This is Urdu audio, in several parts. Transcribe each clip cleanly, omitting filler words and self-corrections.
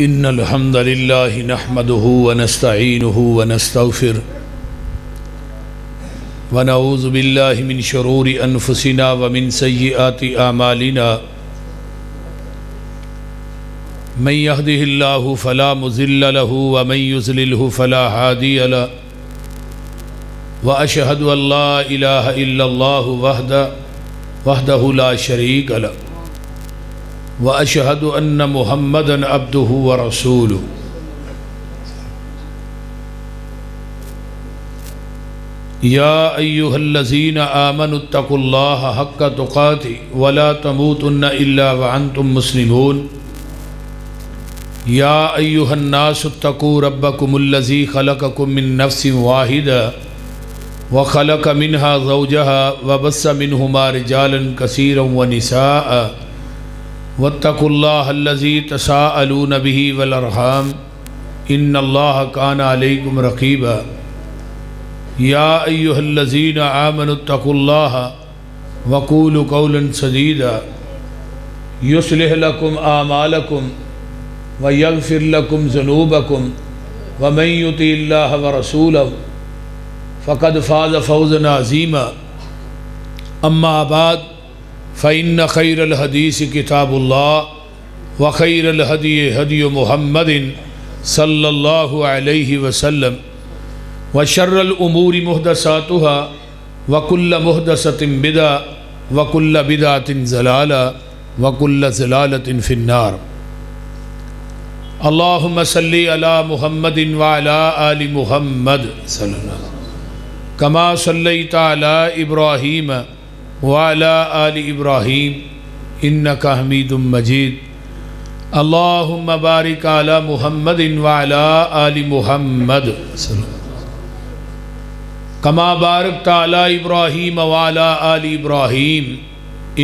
إن الحمد لله نحمده ونستعينه ونستغفره ونعوذ بالله من شرور أنفسنا ومن سيئات أعمالنا من يهده الله فلا مضل له ومن يضلله فلا هادي له وأشهد أن لا إله إلا الله وحده لا شريك له وأشهد أن محمدًا عبده ورسوله يا أيها الذين آمنوا اتقوا الله حق تقاته ولا تموتن إلا وأنتم مسلمون يا أيها الناس اتقوا ربكم الذي خلقكم من نفس واحدة وخلق منها زوجها وبث منهما رجالا كثيرا ونساء واتقوا الله الذي تساءلون به والأرحام إن الله كان عليكم رقيبا يا أيها الذين آمنوا اتقوا الله وقولوا قولا سديدا يصلح لكم أعمالكم ويغفر لكم ذنوبكم ومن يطع الله ورسوله فقد فاز فوزا عظيما أما بعد فإن خير الحديث كتاب الله وخير الهدي هدي محمد صلى الله عليه وسلم وشر الأمور محدثاتها وكل محدثة بدعة وكل بدعة ضلالة وكل ضلالة في النار اللهم صل على محمد وعلى آل محمد صلى الله عليه وسلم كما صليت على إبراهيم وعلى آل إبراهيم إنك حميد مجيد اللهم بارك على محمد وعلى آل محمد صلى الله عليه وسلم كما باركت على إبراهيم وعلى آل إبراهيم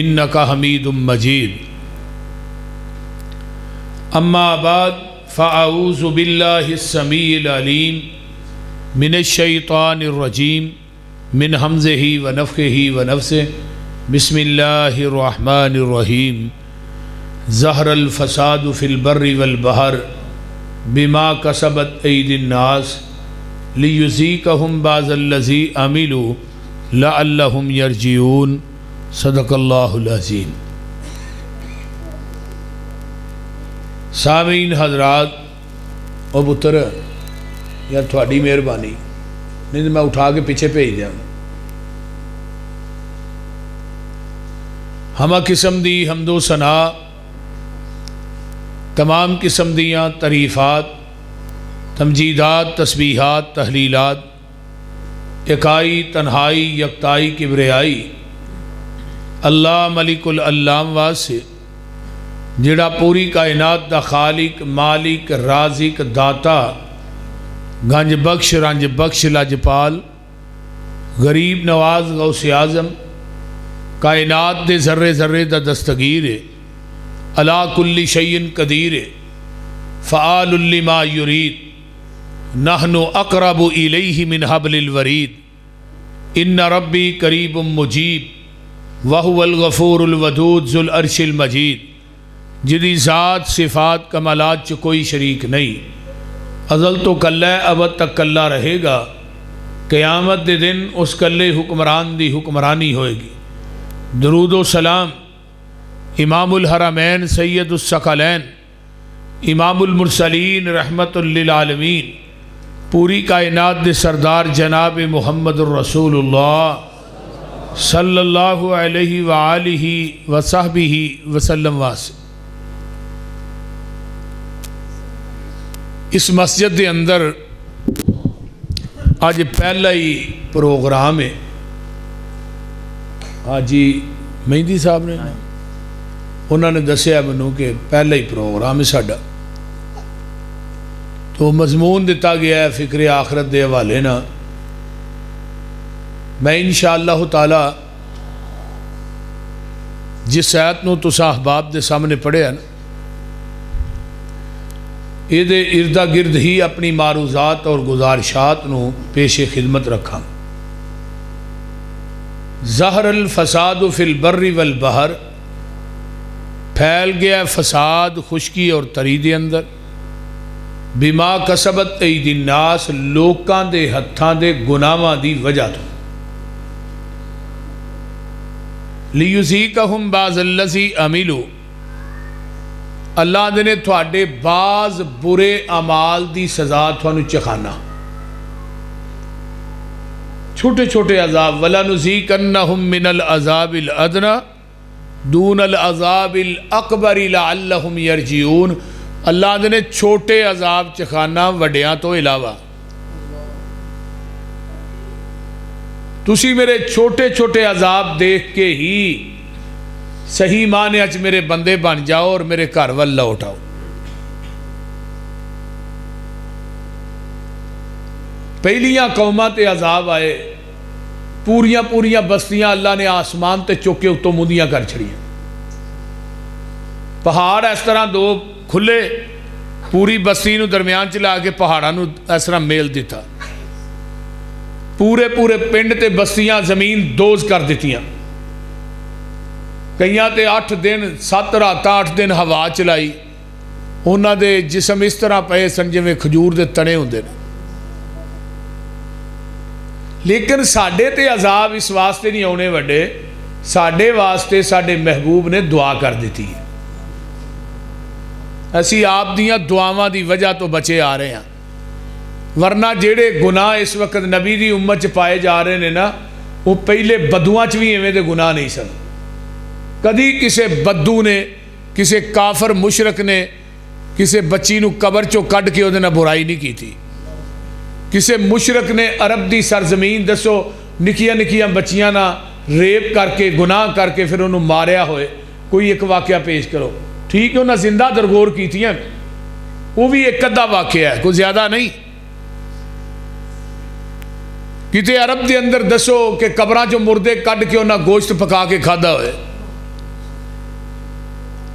إنك حميد مجيد أما بعد فأعوذ بالله السميع العليم من الشيطان الرجيم من همزه ونفخه ونفسه بسم الله الرحمن الرحيم ظهر الفساد في البر والبحر بما كسبت أيدي الناس ليذيقهم بعض الذي عملوا لعلهم يرجعون صدق الله العظيم۔ سامعین حضرات او پتر یا تھوڑی مہربانی نہیں تو میں اٹھا کے پیچھے بھیج دیا ہمہ قسم دی حمد و ثنا تمام قسم دیاں تعریفات تمجیدات تسبیحات تحلیلات اکائی تنہائی یکتائی کبریائی اللہ ملک العلام واسے جڑا پوری کائنات دا خالق مالک رازق داتا گنج بخش رنج بخش لجپال غریب نواز غوث اعظم کائنات دے ذرے ذرے دا دستگیر علا کل شیء قدیر فعال لما یرید نحن اقرب الیہ من حبل الورید ان ربی قریب مجیب وہو الغفور الودود ذو العرش المجید جدی ذات صفات کمالات چ کوئی شریک نہیں ازل تو کلہ ابد تک کلہ رہے گا قیامت دے دن اس کلے حکمران دی حکمرانی ہوئے گی۔ درود و سلام امام الحرمین سید الثقلین امام المرسلین رحمت للعالمین پوری کائنات دے سردار جناب محمد الرسول اللہ صلی اللہ علیہ وآلہ وصحبہ وسلم واسے۔ اس مسجد دے اندر آج پہلا ہی پروگرام ہے۔ حاجی مہندی صاحب نے انہوں نے دسیا منو کہ پہلا ہی پروگرام ہے ساڈا، تو مضمون دیتا گیا ہے فکر آخرت دے حوالے نا۔ میں انشاءاللہ تعالی جس آیت نو تساں احباب دے سامنے پڑھیا نا یہ دے اردا گرد ہی اپنی معروضات اور گزارشات نو پیش خدمت رکھا۔ ظہر الفساد فی البر والبحر، پھیل گیا فساد خشکی اور تری دے اندر، بما کسبت ایدی الناس لوکاں دے ہتھاں دے گناہاں دی وجہ تو لیذیقہم بعض الذی عملوا اللہ نے تھوڑے بعض برے اعمال دی سزا تھانوں چکھانا چھوٹے چھوٹے عذاب وَلَنُذِيقَنَّهُم مِّنَ الْعَذَابِ الْأَدْنَىٰ دُونَ الْعَذَابِ الْأَكْبَرِ لَعَلَّهُمْ يَرْجِعُونَ اللہ نے چھوٹے عذاب چکھانا وڈیاں تو علاوہ تسی میرے چھوٹے چھوٹے عذاب دیکھ کے ہی صحیح معنی اچ میرے بندے بن جاؤ اور میرے گھر ول لوٹ آؤ. پہلیاں قوماں تے عذاب آئے پوریاں پوریاں بستیاں اللہ نے آسمان تے چوکے اتوں مندیاں کر چھڑیاں. پہاڑ اس طرح دو کھلے پوری بستی نو درمیان چلا کے پہاڑاں نو اس طرح میل دیتا. پورے پورے پنڈ تے بستیاں زمین دوز کر دیتیاں. کئیاں تے 8 دن 7 راتاں 8 دن ہوا چلائی. انہاں دے جسم اس طرح پئے سن جویں کھجور دے تنے ہوندے نے. لیکن ساڈے تے عذاب اس واسطے نہیں آنے وڈے ساڈے واسطے ساڈے محبوب نے دعا کر دیتی ہے. اسی آپ دیاں دعاواں دی وجہ تو بچے آ رہے ہیں. ورنہ جیڑے گناہ اس وقت نبی دی امت چ پائے جا رہے ہیں نا وہ پہلے بدوواں چ بھی ایویں دے گناہ نہیں سن. کدی کسے بدو نے کسے کافر مشرک نے کسے بچی نو قبر چو کڈ کے اودے نال برائی نہیں کی تھی. کسے مشرک نے عرب دی سرزمین دسو نکیاں نکیاں بچیاں نہ ریپ کر کے گناہ کر کے پھر انہوں ماریا ہوئے. کوئی ایک واقعہ پیش کرو. ٹھیک ہے انہوں نے زندہ درگور کی تھی وہ بھی ایک ادھا واقعہ ہے کوئی زیادہ نہیں. کتے عرب دے اندر دسو کہ قبراں جو مردے کڈ کے انہوں نے گوشت پکا کے کھادا ہوئے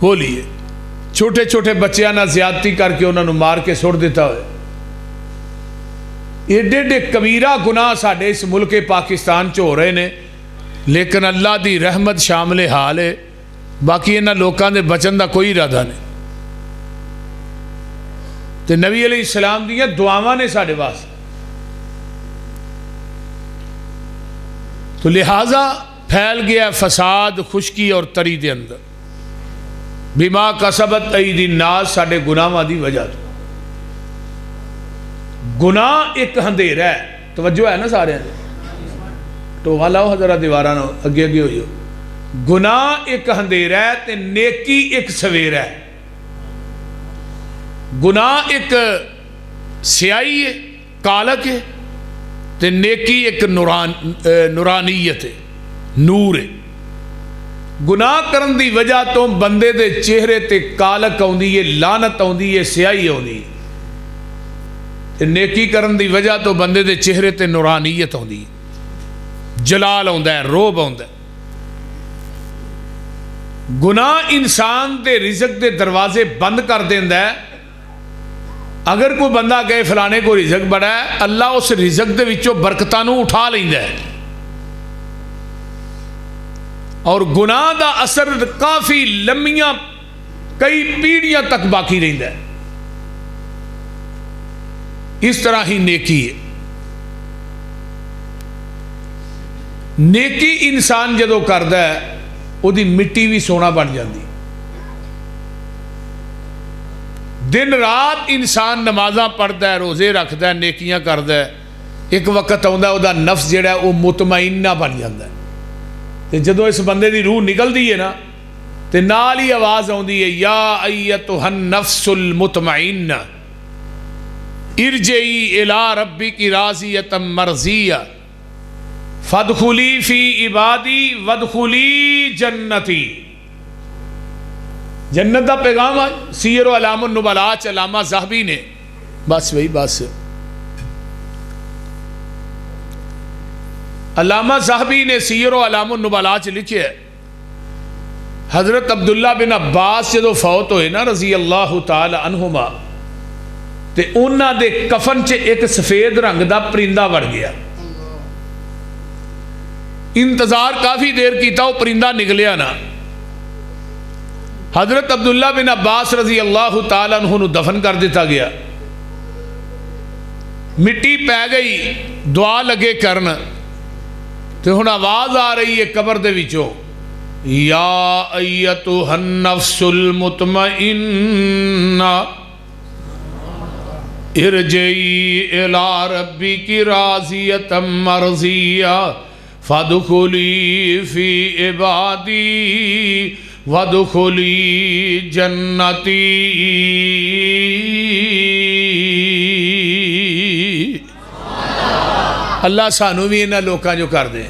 ہو لیے. چھوٹے چھوٹے بچیاں نہ زیادتی کر کے انہوں نے مار کے سڑ دیتا ہوئے. ایڈے ایڈے کبیرہ گناہ ساڑھے اس ملک پاکستان چ ہو رہے نے لیکن اللہ دی رحمت شامل حال ہے. باقی انہاں لوکاں دے بچن دا کوئی ارادہ نہیں. تے نبی علیہ السلام دیاں دعاواں نے ساڑھے واسطے. تو لہٰذا پھیل گیا فساد خشکی اور تری دے اندر بما کسبت ایدی الناس ساڑھے گناہاں دی وجہ تو. گناہ ایک اندھیرا ہے. توجہ ہے نا سارے تو والا حضرت دیوارہ نو اگے اگے ہوئی ہو. گناہ ایک اندھیرا ہے تے نیکی ایک سویرا ہے. گناہ ایک سیاہی ہے کالک ہے تے نیکی ایک نورانیت ہے نور ہے. گناہ کرن دی وجہ تو بندے دے چہرے تے کالک آوندی ہے لعنت آوندی ہے سیاہی آوندی ہے. نیکی کرن دی وجہ تو بندے دے چہرے تے نورانیت ہوندی جلال ہوندا ہے روب ہوندا ہے. گناہ انسان دے رزق دے دروازے بند کر دیندا ہے. اگر کوئی بندہ کہے فلانے کو رزق بڑا ہے اللہ اس رزق دے وچوں برکتاں نو اٹھا لیندا ہے. اور گناہ دا اثر کافی لمبیاں کئی پیڑھیاں تک باقی رہندا ہے. اس طرح ہی نیکی ہے. نیکی انسان جدو کردا ہے وہ دی مٹی بھی سونا بن جاندی. دن رات انسان نمازاں پڑھتا ہے روزے رکھتا ہے نیکیاں کرتا ہے. ایک وقت آتا ہے وہ نفس جڑا ہے وہ مطمئنہ بن جاتا ہے. تے جدو اس بندے دی روح نکل دی ہے نا تے نال ہی آواز آتی ہے یا ایتھا النفس المطمئنہ ارجعی الی ربک راضیۃ مرضیہ فادخلی فی عبادی وادخلی جنتی. جنت دا پیغام ہے. سیر و علام النبلاء علامہ ذہبی نے بس وہی بس علامہ ذہبی نے سیر و علام النبلاء لکھے ہے حضرت عبداللہ بن عباس جدو فوت ہوئے نا رضی اللہ تعالی عنہما تے انہاں دے کفن چ ایک سفید رنگ دا پرندہ وڑ گیا. انتظار کافی دیر کیتا وہ پرندہ نکلیا نا. حضرت عبداللہ بن عباس رضی اللہ تعالیٰ عنہ نو دفن کر دیتا گیا. مٹی پی گئی دعا لگے کرن تو ہن آواز آ رہی ہے قبر دے وچوں یا ایتھا النفس المطمئنہ ارجعی الی ربک راضیۃ مرضیہ فادخلی فی عبادی وادخلی جنتی اللہ سانو بھی انہاں لوکاں جو کر دے۔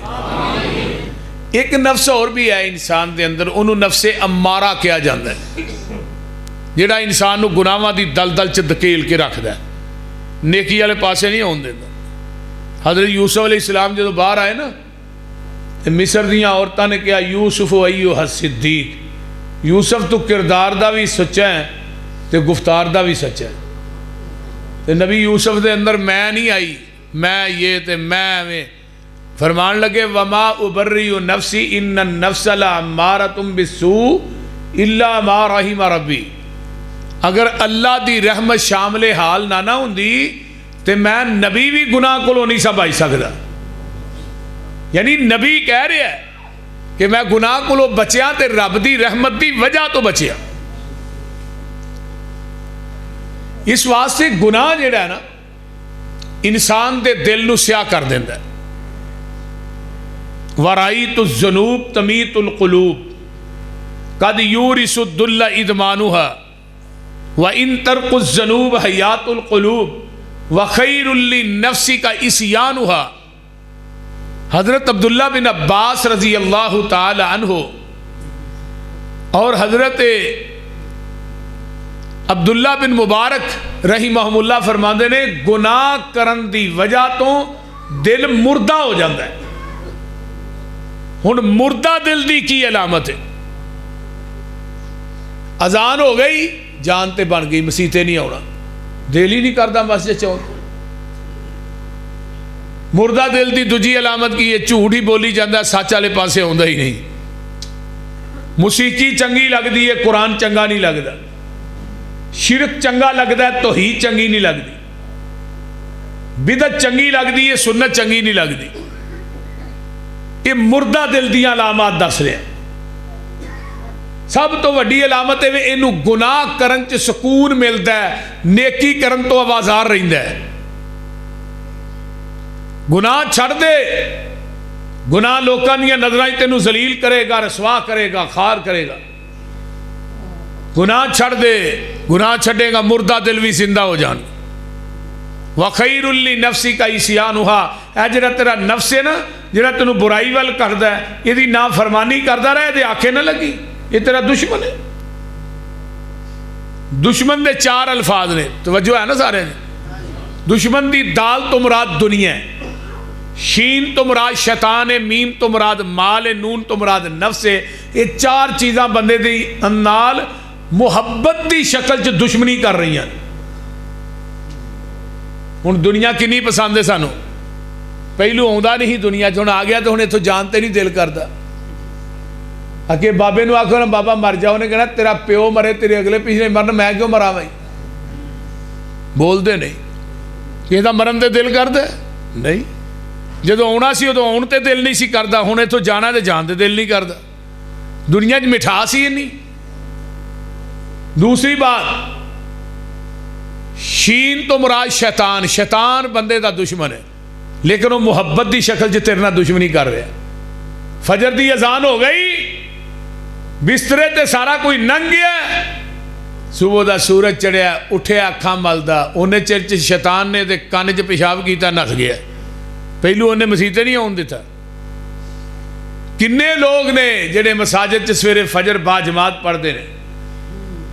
ایک نفس اور بھی ہے انسان دے اندر، انہوں نفس امارہ کیا جاندہ ہے جڑا انسان نو گناہاں دی دلدل چ دھکیل کے رکھدا ہے، نیکی والے پاسے نہیں ہون دیندا۔ حضرت یوسف علیہ السلام جدو باہر آئے نا مصر دیاں عورتاں نے کہا یوسف ایھا الصدیق، یوسف تو کردار دا بھی سچا ہے تے گفتار دا بھی سچا ہے۔ تے نبی یوسف دے اندر میں نہیں آئی، میں یہ تے میں فرمان لگے وما ابرئ نفسی ان النفس لامارۃ بالسوء الا ما رحم ربی۔ اگر اللہ دی رحمت شامل حال نہ ہوندی تے میں نبی بھی گناہ کو نہیں سا بچ سکدا۔ یعنی نبی کہہ رہا ہے کہ میں گناہ کو بچیا تے رب دی رحمت دی وجہ تو بچیا۔ اس واسطے گناہ جڑا ہے نا انسان دے دل نو سیاہ کر دیندا ہے۔ وَرَأَيْتُ الذُّنُوبَ تَمِيتُ الْقُلُوبَ قَدْ يُورِثُ الذُّلَّ إِدْمَانُهَا وَإِن تَرْكُ الذُّنُوبَ حَيَاةُ الْقُلُوبِ وَخَيْرٌ لِلنَّفْسِ كَإِسْيَانُهَا۔ حضرت عبداللہ بن عباس رضی اللہ تعالی عنہ اور حضرت عبداللہ بن مبارک رحمہم اللہ فرماندے نے گناہ کرن دی وجہ تو دل مردہ ہو جاندہ ہے۔ ہن مردہ دل دی کی علامت ہے؟ اذان ہو گئی جان تے بن گئی مسیتے نہیں آنا، دل ہی نہیں کردا مسجد چون۔ مردہ دل دی دوجی علامت کی ہے جھوٹ ہی بولی جاندہ سچ والے پاسے ہوندا ہی نہیں، موسیقی چنگی لگدی ہے قرآن چنگا نہیں لگدا، شرک چنگا لگدا ہے توحید چنگی نہیں لگدی، بدعت چنگی لگدی ہے سنت چنگی نہیں لگدی۔ یہ مردہ دل دیاں علامات دس رہے ہیں۔ سب تو وڈی علامت ہے انہوں گناہ کرن چ سکون ملدا ہے، نیکی کرن تو آوازار رہندا ہے۔ گناہ چھڑ دے، گناہ لوکاں دیاں نظراں تینوں ذلیل کرے گا، رسوا کرے گا، خار کرے گا۔ گناہ چھڑ دے، گناہ چھڑے گا مردہ دل بھی زندہ ہو جان۔ وَخَيْرٌ لِنَفْسِكَ إِسْيَانُهَا، اے جڑا تیرا نفس ہے نا جڑا تینوں برائی وال کردا ہے، یہ دی نافرمانی کردا رہے دے آنکھیں نہ لگی، یہ تیرا دشمن ہے۔ دشمن دے چار الفاظ نے، توجہ ہے نا سارے نے؟ دشمن دی دال تو مراد دنیا ہے، شین تو مراد شیطان ہے، میم تو مراد مال ہے، نون تو مراد نفس ہے۔ یہ چار چیزاں بندے دی نال محبت دی شکل چ دشمنی کر رہی ہیں۔ ہن دنیا کنی پسند ہے سانو، پہلو آਉਂدا نہیں دنیا چ، ہن آ گیا تو ہن اتوں جانتے نہیں دل کردا۔ اگے بابے نو آکھو نا بابا مر جاؤ، نے کہنا تیرا پیو مرے تیرے اگلے پچھلے مرن، میں کیوں مرا بھائی؟ بول دے نہیں کہ مرن تے دل کردا نہیں، جدو آنا سی ادو آن تے دل نہیں سی کردا، ہن اتوں جانا تے جان تے دل نہیں کردا۔ دنیا چ مٹھاس ہی نہیں۔ دوسری بات شین تو مراد شیطان، شیطان بندے دا دشمن ہے، لیکن وہ محبت دی شکل چ تیرے نال دشمنی کر رہا ہے۔ فجر دی اذان ہو گئی، بسترے تے سارا کوئی ننگ گیا، صبح دا سورج چڑھیا، اٹھیا اکھاں ملدا، انہیں چر چ شیطان نے تے کان چ پیشاب کیتا نس گیا، پہلو انہیں مسیتے نہیں آن دیتا۔ کنے لوگ نے جڑے مساجد چ سویرے فجر با جماعت پڑھتے ہیں،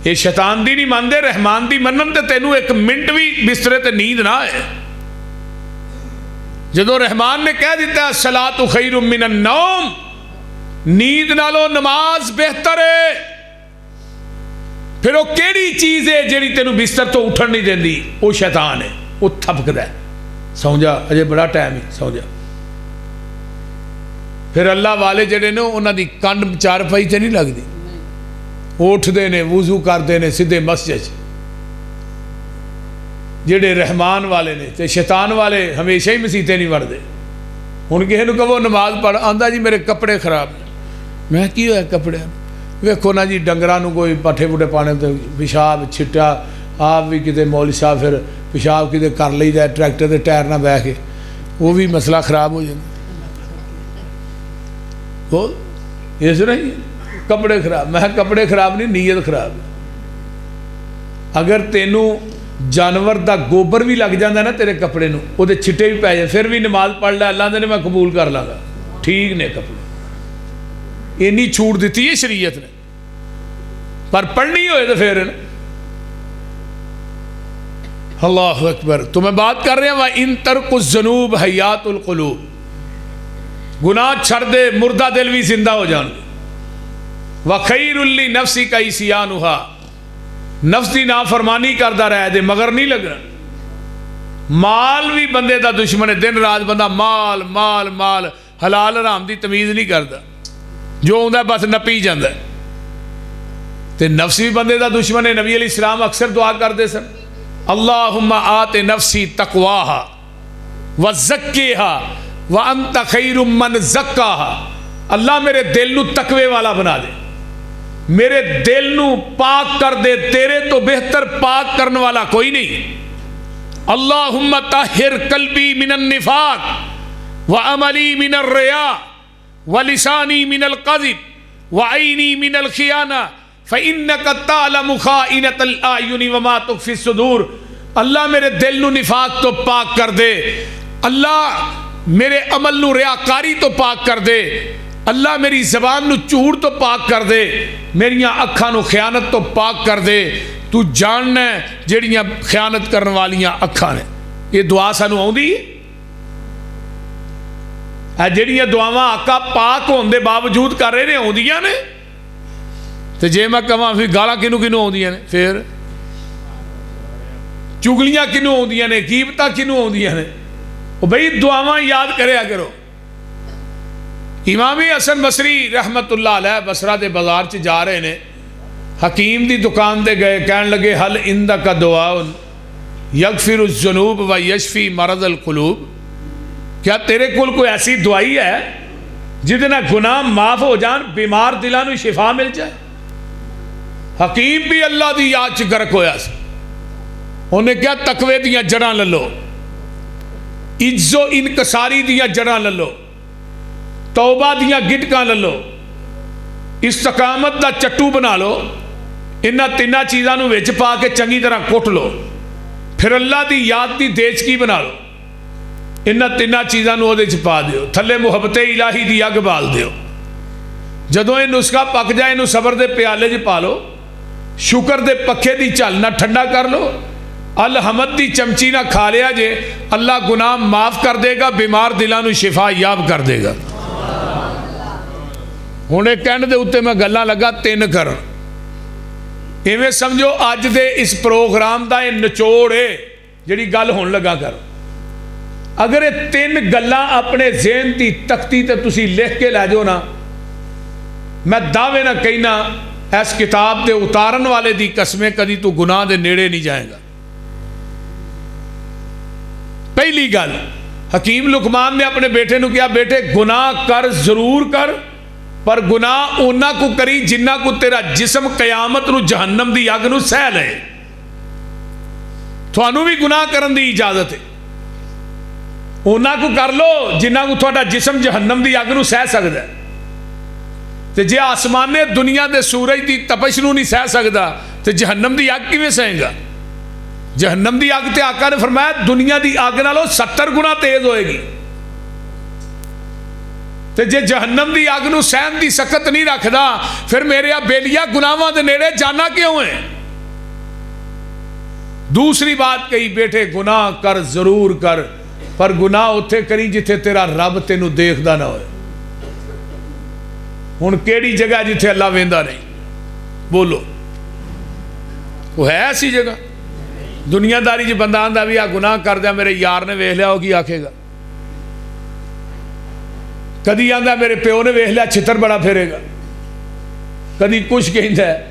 یہ شیطان دی نہیں مانتے، رحمان دی منن تے تینوں ایک منٹ بھی بسترے تے نیند نہ آئے۔ جدو رحمان نے کہہ دیتا ہے الصلاۃ خیر من النوم، نیند نالو نماز بہتر ہے، پھر وہ کیڑی چیز ہے جیڑی تینوں بستر تو اٹھن نہیں دیندی؟ وہ شیطان ہے، وہ تھپکدا ہے، سو جا اجے بڑا ٹائم ہے، سو جا۔ پھر اللہ والے جڑے نے انہاں دی کنڈ چار پائی تے نہیں لگدی، اٹھتے ہیں وضو کرتے ہیں سیدھے مسجد، جڑے رحمان والے نے تے شیطان والے ہمیشہ ہی مسیتے نہیں وڑتے. ہن کسی نوں کہو نماز پڑھ، آندا جی میرے کپڑے خراب نے. میں کی ہویا کپڑے؟ ویکھو نا جی ڈنگراں نوں کوئی پٹھے پٹھے پانے تے پیشاب چھٹا، آپ بھی کتے مولوی صاحب پھر پیشاب کتے کر لئی دا ٹریکٹر دے ٹائر نہ بہ کے، وہ بھی مسئلہ خراب ہو جائے. اس طرح کپڑے خراب، میں کپڑے خراب نہیں، نیت خراب. اگر تینوں جانور دا گوبر بھی لگ جاندہ نا تیرے کپڑے نو، وہ دے چھٹے بھی پہ جائے، پھر بھی نماز پڑھ لے، اللہ نے میں قبول کر لاں گا. ٹھیک نے کپڑے اینی چھوٹ دیتی ہے شریعت نے، پر پڑھنی ہوئے تو پھر اللہ اکبر. تو میں بات کر رہے ہیں وَإِن تَرْكُ الذُّنُوبَ حَيَّاتُ الْقُلُوبِ، گناہ چھڑ دے مردہ دل بھی زندہ ہو جان. وَخَيْرٌ لِنَفْسِكَ عِصْيَانُهَا، نفس دی نافرمانی کردہ رہ دے مگر نہیں لگنا. مال بھی بندے دا دشمن ہے، دن رات بندہ مال مال مال، حلال حرام دی تمیز نہیں کرتا، جو ہوندہ ہے بس نپی جاندہ ہے. تے نفس بھی بندے دا دشمن ہے. نبی علیہ السلام اکثر دعا کر دے سن، اللہم آت نفسی تقواہا وزکیہا وانت خیر من زکاہا. اللہ میرے دل نو تقوی والا بنا دے، میرے دل نو پاک کر دے، تیرے تو بہتر پاک کرنے والا کوئی نہیں. اللہم طہر قلبی من النفاق وعملی من الریا ولسانی من القذب وعینی من الخیانہ فَإِنَّكَ تَعْلَمُ خَائِنَةَ الْأَعْيُنِ وَمَا تُخْفِي الصُّدُورِ. اللہ میرے دل نو نفاق تو پاک کر دے، اللہ میرے عمل نو ریاکاری تو پاک کر دے، اللہ میری زبان نو جھوٹ تو پاک کر دے، میریاں اکھاں نو خیانت تو پاک کر دے. تو جاننا ہے جڑیاں خیانت کرنے والیاں اکھاں نے. یہ دعا سانو آؤندی ہے، جڑیاں دعاواں آقا پاک ہون دے باوجود کر رہے نے آؤندیاں نے. تو جے میں کہاں پھر گالاں کنوں کنوں ہوندیاں نے، پھر چگلیاں کنوں ہوندیاں نے، غیبتاں کنوں ہوندیاں نے. او بھئی دعاواں یاد کریا کرو. امام حسن بصری رحمت اللہ علیہ بصرہ دے بازار چ جا رہے نے، حکیم دی دکان دے گئے، کہن لگے حل عندک دعاء یغفر الذنوب و یشفی مرض القلوب. کیا تیرے کول کوئی ایسی دعائی ہے جدے نہ گناہ معاف ہو جان، بیمار دلاں نو شفا مل جائے؟ حکیم بھی اللہ دی یاد چ گرک ہویا سی. انہیں کیا تقوی دیاں جڑاں للو، عجز و انکساری دیاں جڑاں للو، توبہ دیاں گٹکاں للو، استقامت دا چٹو بنا لو، انہاں تیناں چیزاں نو وچ پا کے چنگی طرح کٹ لو، پھر اللہ دی یاد دی دیچکی بنا لو، انہاں تیناں چیزاں نو دے چ پا دیو، تھلے محبت الہی دی اگ بال دیو. جدوں یہ نسخہ پک جائے انہوں صبر دے پیالے چ پا لو، شکر دے پکھے دی چل نہ ٹھنڈا کر لو، الحمد دی چمچی نہ کھا لیا جے، اللہ گناہ معاف کر دے گا، بیمار دلاں نو شفا یاب کر دے گا. ہن ایک کہنے دے اتے میں گلاں لگا 3 کر، ایویں سمجھو اج دے اس پروگرام دا یہ نچوڑ ہے جڑی گل ہون لگا کر. اگر یہ 3 گلاں اپنے ذہن دی تختی تے تسی لکھ کے لے جو نا، میں دعوے نہ کہنا اس کتاب دے اتارن والے دی قسمیں کدی تو گناہ دے نیڑے نہیں جائے گا. پہلی گل، حکیم لقمان نے اپنے بیٹے نو کیا، بیٹے گناہ کر ضرور کر، پر گناہ اونا کو کری جنہ کو تیرا جسم قیامت نو جہنم دی اگ نو سہ لے. تھانوں بھی گناہ کرن دی اجازت ہے، اونا کو کر لو جنہ کو تھوڑا جسم جہنم دی اگ نو سہ سکتا ہے. تے جے آسمانے دنیا دے سورج دی تپش نو نہیں سہ سکتا تے جہنم دی اگ کیویں سہیں گا؟ جہنم دی اگ تے آقا نے فرمایا دنیا دی اگ نالوں 70 گنا تیز ہوئے گی. تے جے جہنم دی اگ نو سہن دی سخت نہیں رکھدا پھر میرے بیلیا گناہاں دے نیڑے جانا کیوں ہے؟ دوسری بات کہی، بیٹے گناہ کر ضرور کر، پر گناہ اتھے کری جتھے تیرا رب تینوں دیکھدا نہ ہوئے. ہن کیڑی جگہ جتھے اللہ ویندا نہیں؟ بولو، وہ ہے ایسی جگہ؟ دنیا داری جی بندہ آندا بھی آ گناہ کر دیا میرے یار نے ویکھ لیا، وہ کی آکھے گا؟ کدی آندا میرے پیو نے ویکھ لیا چھتر بڑا پھیرے گا، کدی کچھ کہندا ہے.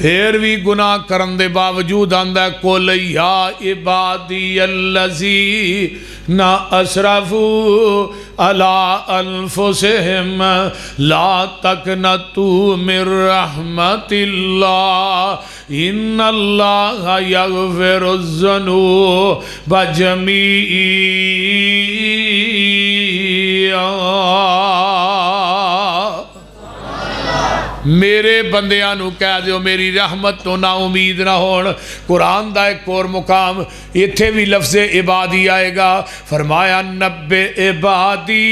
پھر بھی گناہ کرن دے باوجود آندا ہے قل یا عبادی الذین اسرفوا علی انفسہم لا تقنطوا من رحمت اللہ ان اللہ یغفر الذنوب جمیعا۔ میرے بندیاں نو کہہ دیو میری رحمت تو نا امید نہ ہون۔ قرآن دا ایک اور مقام ایتھے بھی لفظ عبادی آئے گا، فرمایا نبّئ عبادی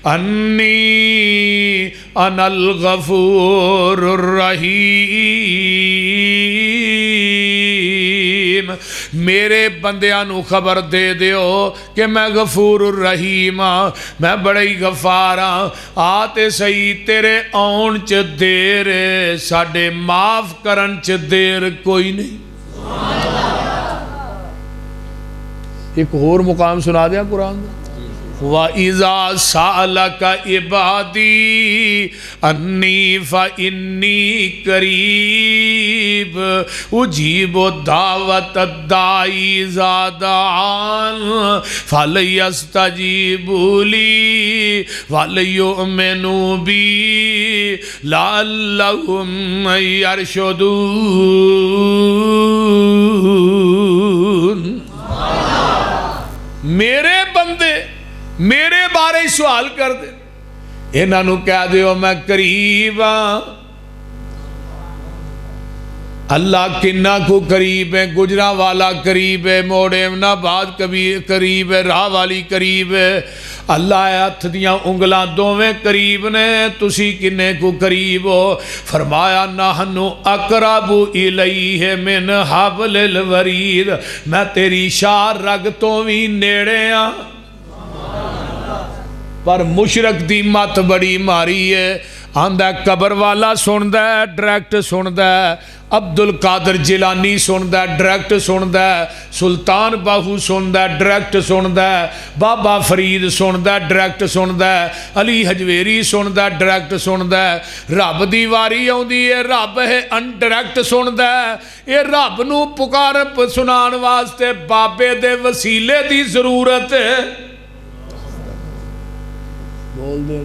انی انا الغفور الرحیم، میرے بندیاں نو خبر دے دیو کہ میں غفور الرحیم ہاں، میں بڑی غفار ہاں، آتے صحیح تیرے آن چ دیر ساڈے معاف کرن چ دیر کوئی نہیں۔ ایک اور مقام سنا دیا قرآن دا، وَإِذَا سَأَلَكَ عِبَادِي أَنِّي فَإِنِّي قَرِيبٌ أُجِيبُ دَعْوَةَ الدَّاعِي إِذَا دَعَانِ فَلْيَسْتَجِيبُوا لِي وَلْيُؤْمِنُوا بِي لَعَلَّهُمْ يَرْشُدُونَ۔ میرے بندے میرے بارے ہی سوال کر دے، انہاں نو کہہ دیو میں قریب ہاں۔ اللہ کنہ کو قریب ہے، گجرا والا قریب ہے، موڑے ناباد قریب ہے، راہ والی قریب ہے۔ اللہ ہاتھ دیاں انگلاں دوویں قریب نے، تسی کنے کو قریب ہو؟ فرمایا نحن اقرب الیہ من حبل الورید، میں تیری شار رگ تو بھی نیڑے ہاں۔ پر مشرک دی مت بڑی ماری ہے، آندہ قبر والا سندہ ہے ڈائریکٹ سندہ ہے، عبد القادر جیلانی سندہ ہے ڈائریکٹ سندہ ہے، سلطان باہو سندہ ہے ڈائریکٹ سندہ ہے، بابا فرید سندہ ہے ڈائریکٹ سندہ ہے، علی حجویری سندہ ہے ڈائریکٹ سندہ ہے، رب دی واری آؤندی ہے رب ہے ان ڈائریکٹ سندہ ہے۔ یہ رب نو پکار سنان واسطے بابے دے وسیلے دی ضرورت ہے۔ بول دے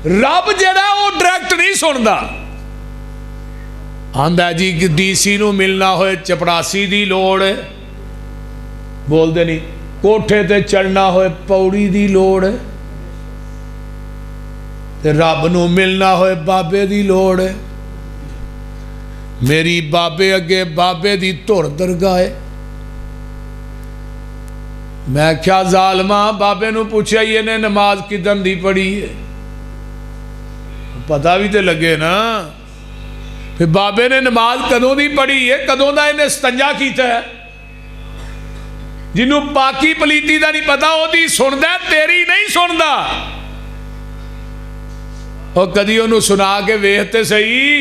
رب جڑا وہ ڈائریکٹ نہیں سندا، آندا جی ڈی سی نو ملنا ہوئے چپڑاسی دی لوڑ ہے، بول دے نہیں، کوٹھے تے چڑھنا ہوئے پوڑی دی لوڑ ہے، تے رب نو ملنا ہوئے بابے دی لوڑ ہے۔ میری بابے اگے بابے دی تور درگاہ ہے، میں کیا ظالمہ بابے نو پوچھا یہ نے نماز کدن دی پڑھی ہے، پتہ بھی تے لگے نا۔ پھر بابے نے نماز کدوں دی پڑھی ہے، کدوں دا انہیں استنجا کیتا ہے، جنہوں پاکی پلیتی دا نہیں پتا ہو دی سندہ ہے، تیری نہیں سندہ۔ اور کدی انہوں سنا کے ویہتے صحیح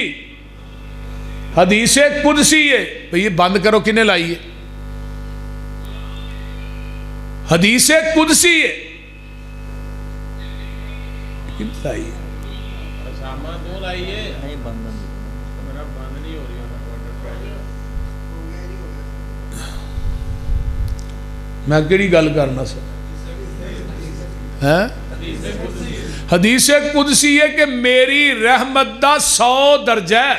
حدیث قدسی ہے، بھئی یہ بند کرو کنے لائی ہے، حدیث قدسی ہے کن لائی ہے، میں کیڑی گل کرنا سر، حدیث قدسی ہے کہ میری رحمت دا 100 درجہ ہے۔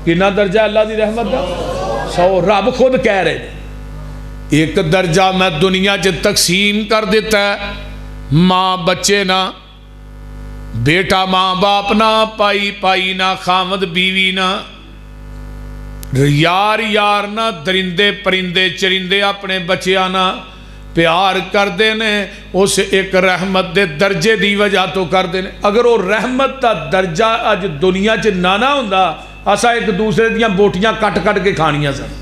کنا درجہ اللہ دی رحمت دا 100، رب خود کہہ رہے ہیں ایک درجہ میں دنیا چ تقسیم کر دیتا ہے، ماں بچے نہ، بیٹا ماں باپ نہ، پائی پائی نہ، خامد بیوی نہ، یار یار نہ، درندے پرندے چرندے اپنے بچیاں نہ پیار کر دینے، اس ایک رحمت دے درجے دی وجہ تو کر دینے۔ اگر وہ رحمت دا درجہ اج دنیا چ نہ ہوندا، اسا ایک دوسرے دیاں بوٹیاں کٹ کٹ کے کھانیاں سن۔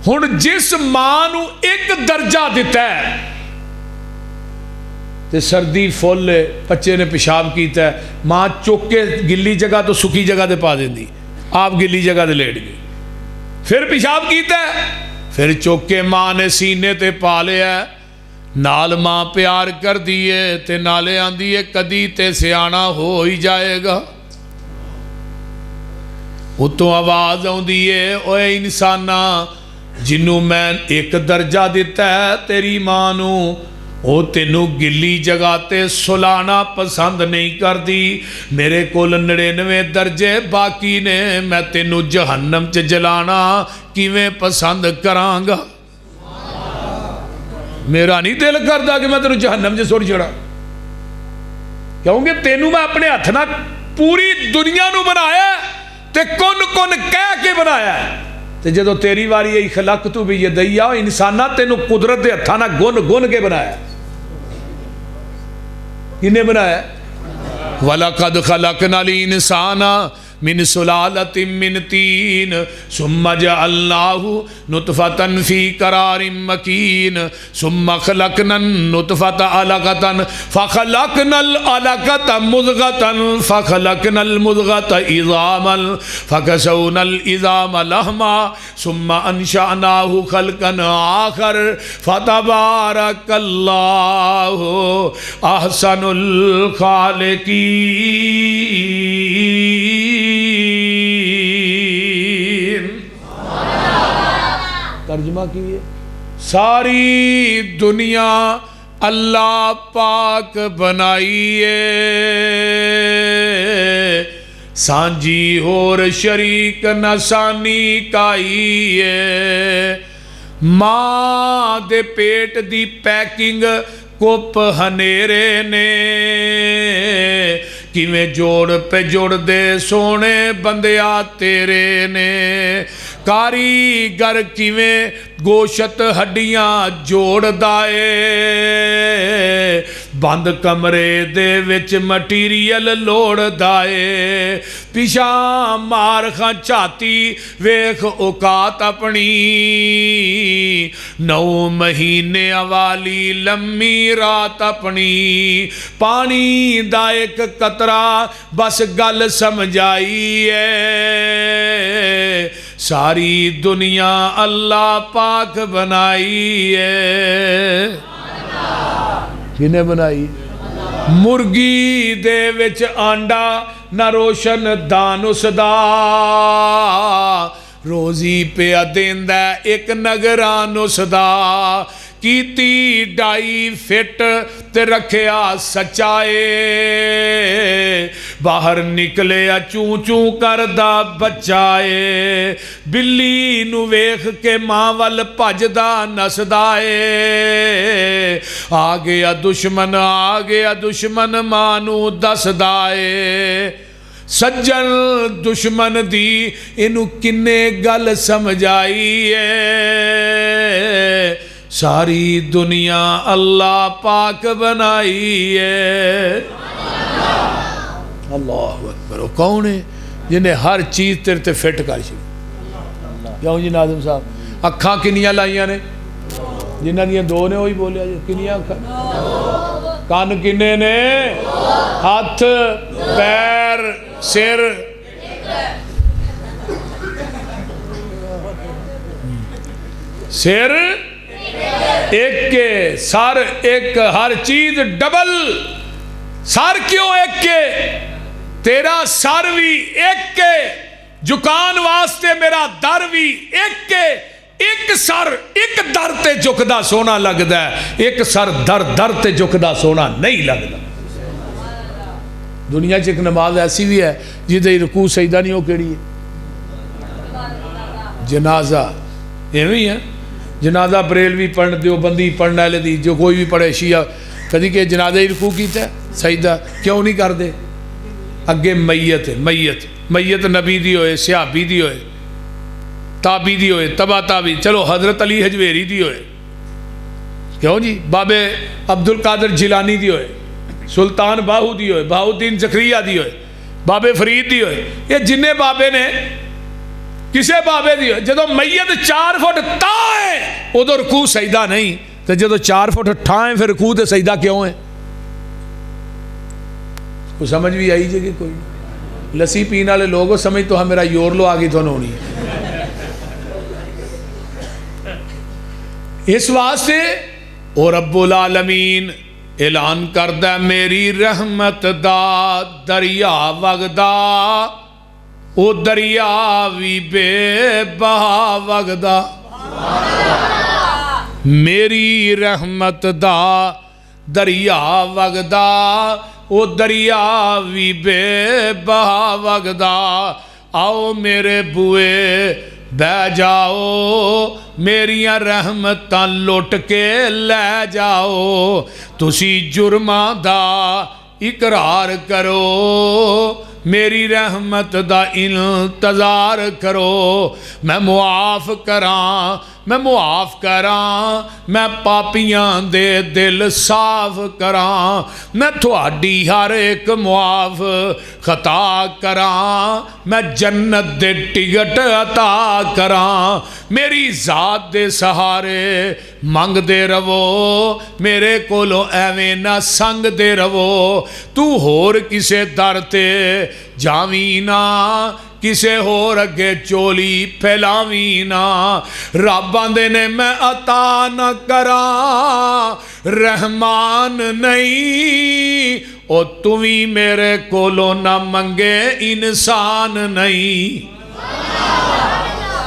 ہن جس ماں نو ایک درجہ دیتا ہے تے سردی فل ہے، بچے نے پیشاب کیتا ہے، ماں چوک کے گلی جگہ تو سکی جگہ دے پا دیندی، آپ گلی جگہ دے لیٹ گئی، پھر پیشاب کیتا ہے، پھر چوک کے ماں نے سینے تے پا لیا ہے، نال ماں پیار کر دیے تے نالے آندی ہے کدی تے سیانا ہو ہی جائے گا. اتوں آواز آندی ہے اوے انسانا جنوں میں ایک درجہ دیتا ہے تیری ماں نو وہ تینوں گلی جگہ تے سلانا پسند نہیں کر دی. میرے کول 99 درجے باقی نے میں تینوں جہنم چ جلانا کیویں پسند کران گا. میرا نہیں دل کردا کہ میں تینوں جہنم چ سٹ چھڑا کیونکہ تینوں میں اپنے ہاتھ نال پوری دنیا نو بنایا تے کن کن کہہ کے بنایا ہے. تے جدو تیری واری ای خلقت بھی یدیا انسانا تینوں قدرت دے ہتھاں نال گن گن کے بنایا. کنے بنایا؟ وَلَقَدْ خَلَقْنَا الْإِنسَانَ من سلالت من تین ثم جعلناه نطفة في قرار مكين ثم خلقنا النطفة علقة فخلقنا العلقة مضغة فخلقنا المضغة عظاما فكسونا العظام لحما ثم انشأناه خلقا آخر فتبارك الله احسن الخالقين. ترجمہ کیے ساری دنیا اللہ پاک بنائیے سانجی اور شریک نسانی کائیے. ماں دے پیٹ دی پیکنگ کپ ہنیرے نے کیویں جوڑ پہ جوڑ دے سونے بندیا تیرے نے. کاریگر کیویں گوشت ہڈیاں جوڑ دائے بند کمرے دے وچ مٹیریل لوڑ دائے. پیشاں مار خاں چاتی ویخ اوقات اپنی 9 مہینے والی لمبی رات اپنی. پانی دا ایک قطرہ بس گل سمجھائی ہے ساری دنیا اللہ پاک بنائی ہے. کنے بنائی؟ مرگی دے وچ آنڈا نہ روشن دانس دا روزی پہ دیندہ ایک نگرانس دا. کیتی ڈائی فٹ تے رکھیا سچائے باہر نکلے چون چون کردہ بچائے. بلی نو ویخ کے ماں وال پجدہ نسدائے آگیا دشمن ماں نو دسدائے. سجن دشمن دی انو کنے گل سمجھائی ہے ساری دنیا اللہ پاک بنائی ہے. اللہ اکبر. وہ کون ہے جنہیں ہر چیز تیرے تے فٹ کر چکی؟ کیوں جی ناظم صاحب؟ اکھاں کنیاں لائیاں نے جنہ دیاں 2 نے وہی بولیا جی کنیاں اکھاں. کان کنے نے؟ ہاتھ پیر سر. سر ایک کے سر ایک ہر چیز ڈبل. سر کیوں ایک کے؟ تیرا سر بھی ایک کے جکان واسطے میرا در بھی ایک کے. ایک سر ایک در تے جھکدا سونا لگدا ہے ایک سر در تے جھکدا سونا نہیں لگدا. دنیا چ ایک نماز ایسی بھی ہے جدے رکوع سجدہ نہیں ہو کیڑی ہے جنازہ. ایویں ہے جنازہ بریلوی پڑھن دیو بندی پڑھنے والے دی جو کوئی بھی پڑھے شیعہ کدی کہ جنازہ ہی رکوع کیتا ہے سجدہ کیوں نہیں کر دے؟ اگے میت ہے. میت نبی دی ہوئے صحابی دی ہوئے تابی دی ہوئے تبا تابی چلو حضرت علی حجویری دی ہوئے کیوں جی بابے عبدالقادر جیلانی دی ہوئے سلطان باہو دی ہوئے بہاؤدین زکریا دی ہوئے بابے فرید دی ہوئے یہ جنہیں بابے نے کسے بابے دی ہوئے جدو میت 4 فٹ تائیں ادھو رکوع سجدہ نہیں تو جدو 4 فٹ ٹھائیں پھر رکوع تے سجدہ کیوں ہے؟ کوئی سمجھ بھی آئی جگہ کوئی لسی پینا لے لوگوں سمجھ تو ہم میرا یور لو آگی تو نونی ہے. اس واسطے او رب العالمین اعلان کردہ میری رحمت دا دریا وگدا او دریا وی بے بہا وگدا میری رحمت دا دریا وگدا او دریا وی بے بہا وگدا آؤ میرے بوئے بہ جاؤ میریاں رحمتاں لوٹ کے لے جاؤ تسی جرماں دا اقرار کرو میری رحمت دا انتظار کرو میں معاف کراں میں پاپیاں دے دل صاف کراں میں تھوڑی ہر ایک معاف خطا کراں میں جنت دے ٹکٹ عطا کراں میری ذات دے سہارے منگ دے رہو میرے کولو ایویں نہ سنگ دے رہو تو ہور کسے در تے جاویں نہ کسے ہور اگے چولی پھیلاویں نہ رب آندے نے میں عطا نہ کراں رحمان نہیں او تمہیں میرے کولو نہ منگے انسان نہیں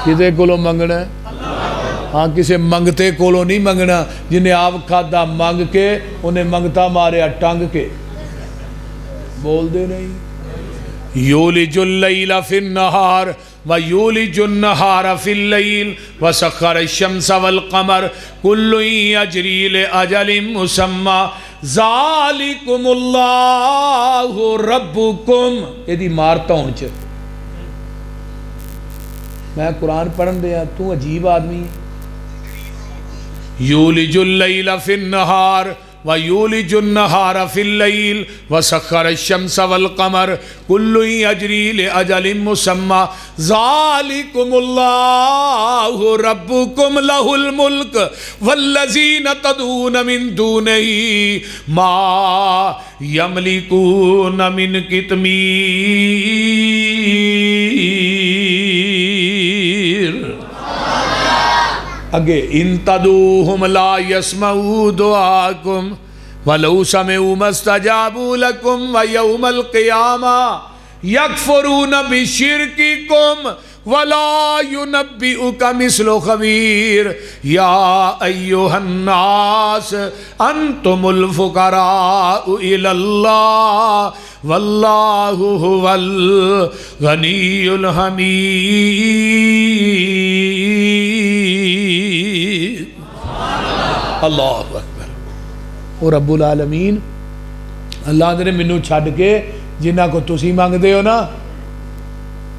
کسے کولو منگنا ہے ہاں کسے منگتے کولو نہیں منگنا جنہیں آپ کھادا منگ کے انہیں منگتا ماریا ٹنگ کے بول دے نہیں یولج اللیل فی النہار ویولج النہار فی اللیل وسخر الشمس والقمر کل یجری لأجل مسمی ذالکم اللہ ربکم یہ دی مارتا ہوں چھے میں قرآن پڑھن دیا تو عجیب آدمی یولج اللیل فی النہار وَيُولِجُ النَّهَارَ فِي اللَّيْلِ وَسَخَّرَ الشَّمْسَ وَالْقَمَرَ كُلٌّ يَجْرِي لِأَجَلٍ مُّسَمًّى ذَلِكُمُ اللَّهُ رَبُّكُمْ لَهُ الْمُلْكُ وَالَّذِينَ تَدْعُونَ مِن دُونِهِ مَا يَمْلِكُونَ مِن قِطْمِيرٍ اگے ان تدعوہم لا یسمعوا دعاکم ولو سمعوا ما استجابوا لکم ویوم القیامہ یکفرون بشرککم ولا ينبئك مثل خبیر یا ایہا الناس انتم الفقراء الى اللہ واللہ هو الغنی الحمید اللہ اکبر اور رب العالمین اللہ نے منو چھڑ کے جنہ کو تسی مانگ دے ہو نا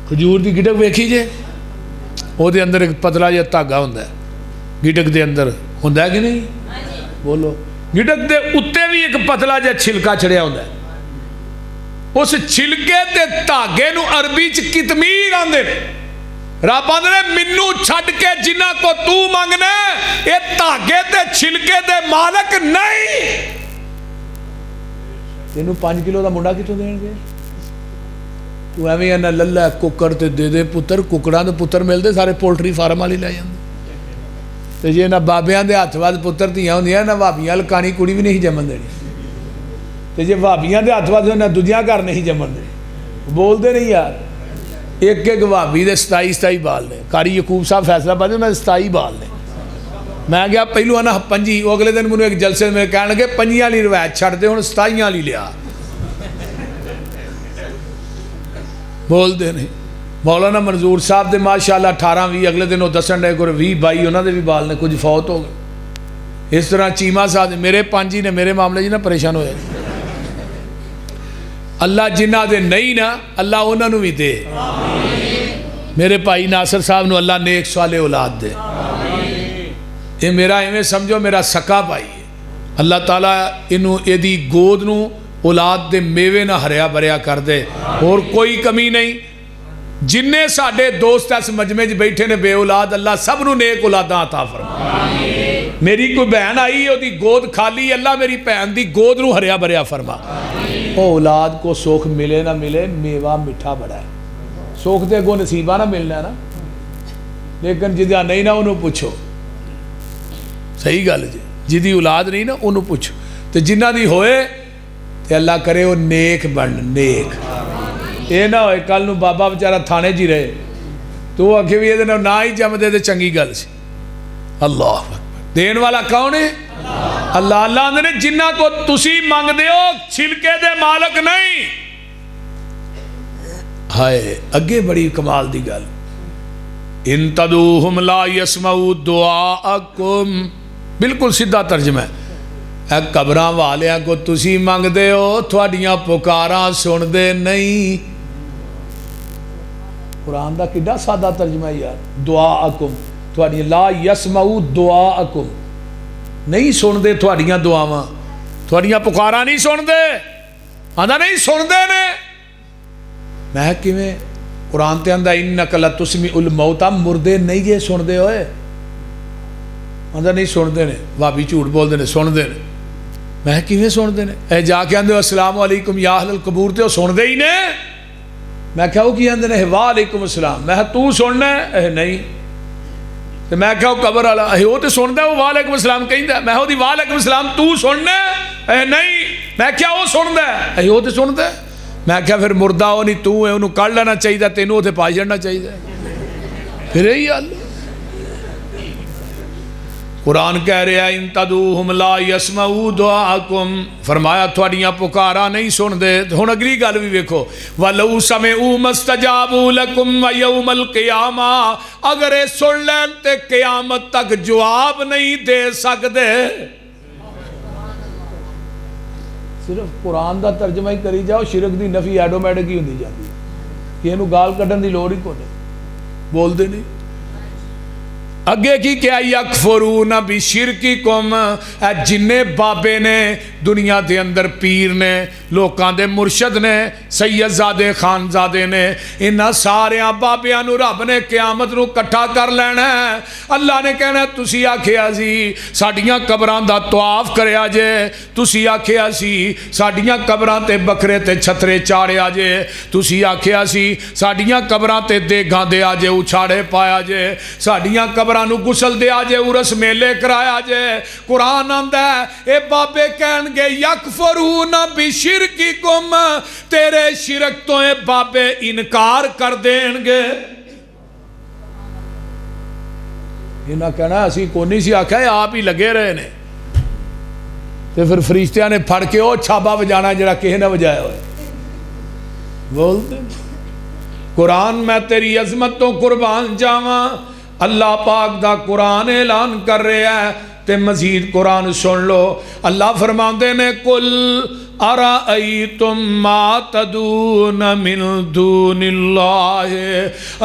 کھجور دی گٹک ویکھی جے وہ دے اندر ایک پتلا جا تاگا ہوندہ ہے گٹک دے اندر ہوندہ ہے کہ نہیں بولو گٹک دے اتے بھی ایک پتلا جا چھلکا چھڑیا ہوندہ ہے اس چھلکے دے تاگے نو عربی چ کتمیر آندے رب آندے منو چھڑ کے جنہ کو تو مانگنے اے تاگے دے چھلکے دے مالک نہیں تینو 5 کلو دا منڈا کی تو دیں گے تو ایویں انہا للہ ککر تے دے دے پتر ککڑان دے پتر مل دے سارے پولٹری فارم والی لے جاندے تے جے نہ بابیاں دے ہاتھ واد پتر دیاں ہوندیاں نہ بابیاں لکانی کڑی بھی نہیں جمن دینی تے جے بابیاں دے ہاتھ واد نہ دجیاں گھر نہیں جمن دے بول دے نہیں یار ایک ایک بابی دے 27 بال دے قاری یعقوب صاحب فیصلہ پڑھے میں 27 بال دے میں گیا پہلو آنا 5 وہ اگلے دن منو ایک جلسے میں کہنے لگے 5 والی روایت چھڑ دے ہوں 27 والی لیا بول دے نہیں مولانا منظور صاحب دے ماشاءاللہ 18-20 اگلے دن وہ دسن رہے کو 20-22 انہوں دے بھی بال نے کچھ فوت ہو گئے اس طرح چیمہ صاحب میرے 5 نے میرے معاملے جی نا پریشان ہوئے اللہ جنہ دے نہیں نا اللہ انہوں نے بھی دے میرے بھائی ناصر صاحب نو اللہ نیک صالح اولاد دے یہ میرا ایویں سمجھو میرا سکا بھائی ہے اللہ تعالیٰ انہوں ایدی گود نو اولاد دے میوے نہ ہریا بریا کر دے اور کوئی کمی نہیں جننے ساڑھے دوست اس مجمع بیٹھے نے بے اولاد اللہ سب نو نیک اولاداں عطا فرما میری کوئی بہن آئی ہے دی گود کھالی اللہ میری بہن دی گود نو ہریا بریا فرما اولاد کو سوکھ ملے نہ ملے میوہ مٹھا بڑا ہے سوکھ دے گو نصیبہ نہ ملنا ہے نا لیکن جدیا نہیں نہ انہوں پوچھو صحیح گل جی جدی اولاد نہیں نا انہوں پوچھو، تو جنہ دی ہوئے تو اللہ کرے وہ نیک بن، نیک یہ نہ ہوئے کل نو بابا بچارہ تھانے جی رہے تو وہ آکھے بھی یہ نہ ہی جم دے چنگی گل سی۔ اللہ اکبر، دین والا کون ہے؟ اللہ۔ اللہ نے جنہ کو تسی مانگ دے ہو چھلکے دے مالک نہیں۔ ہائے اگے بڑی کمال دی گل، ان تدعوہم لا یسمعوا دعاءکم، بالکل سیدھا ترجمہ ہے، اے قبراں والیاں کو تسی مانگ دے ہو تھوڑیاں پکاراں سن دے نہیں۔ قرآن دا کڈا سادہ ترجمہ ہے یار، دعاءکم، تھوڑیاں لا یسمعوا دعاءکم، نہیں سن دے تھوڑیاں دعاواں، تھوڑیاں پکاراں نہیں سن دے، آندہ نہیں سن دے نے۔ میں کیویں قرآن تے آندہ انک لتسمع الموتى، مردے نہیں جے سن دے ہوئے، آندہ نہیں سن دے نے، وابی جھوٹ بول دے نے، سن دے نے۔ میں کیویں سن دے نے؟ اے جا کے آندے السلام علیکم یا اہل القبور تے وہ سن دے ہی نے۔ میں کہا وہ کی آندے نے وعلیکم السلام، میں تو سننا ہے؟ اے نہیں۔ تو میں کہا قبر والا اے وہ تے سن دے، وہ وعلیکم السلام کہیں دے، میں ہو دی وعلیکم السلام تو سننا ہے؟ اے نہیں۔ میں کیا وہ سن دے؟ اے وہ تے سن دے۔ میں کہا پھر مردہ ہو نہیں تو ہے، انہوں کر لینا چاہیے، تینوں تے پائی جڑنا چاہیے، پھر یہی حال۔ قرآن کہہ رہا ہے ان تدعوہم لا یسمعوا دعاءکم، فرمایا تھوڑیاں پکارا نہیں سن دے۔ ہن اگلی گل بھی ویکھو، وَلَوْ سَمِعُوا مَا اسْتَجَابُوا لَكُمْ وَيَوْمَ الْقِيَامَةِ، اگر یہ سن لین تے قیامت تک جواب نہیں دے سکدے۔ صرف قرآن دا ترجمہ ہی کری جاؤ، شرک دی نفی ایٹومیٹک ہی ہوندی جاتی ہے، کہ انہوں گال کٹن دی لوڑ ہی کو نہیں، بول دے نہیں۔ اگے کی کیا یکفرون بشرککم، اے جنے بابے نے دنیا دے اندر، پیر نے، لوکاں دے مرشد نے، سید زادے خان زادے نے، انہاں ساریاں بابیاں نو رب نے قیامت نو کٹھا کر لینا ہے۔ اللہ نے کہنا ہے تسی آکھیا سی ساڈیاں قبراں دا طواف کریا جے، تسی آکھیا سی ساڈیاں قبراں تے بکرے تے چھترے چاڑیا جے، تسی آکھیا سی ساڈیاں قبراں تے دیگاں دے آجے اچھاڑے پایا جے، ساڈیاں قبراں نو گسل دے آجے ارس میلے کرایا جے۔ قرآن آندہ ہے اے بابے کہن گے یکفرون بشرککم، تیرے شرک تو اے بابے انکار کر دیں گے۔ یہ نہ کہنا اسی کونی سی آکھا ہے آپ ہی لگے رہے نے، تو پھر فرشتیاں نے پھڑ کے او چھابا بجانا جڑا کہے نہ بجایا ہوئے بولتے۔ قرآن میں تیری عظمت تو قربان جاواں، اللہ پاک دا قرآن اعلان کر رہے ہیں، تے مزید قرآن سن لو۔ اللہ فرماندے نے قل ارائیتم ما تدعون من دون اللہ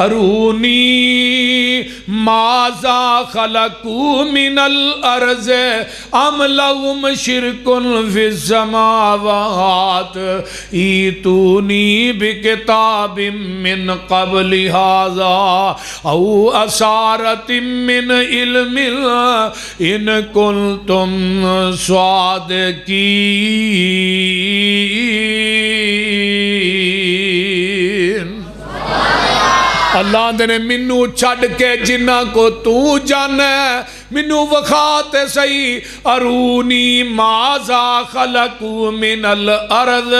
ارونی ماذا خلقوا من الارض ام لهم شرک فی السماوات ایتونی بکتاب من قبل هذا او اثارت من علم ان کنتم صادقین۔ اللہ نے منو چھڑ کے جنہ کو تو جانا ہے، منو وخا تے سہی، ارونی ماذا خلقوا من الارض،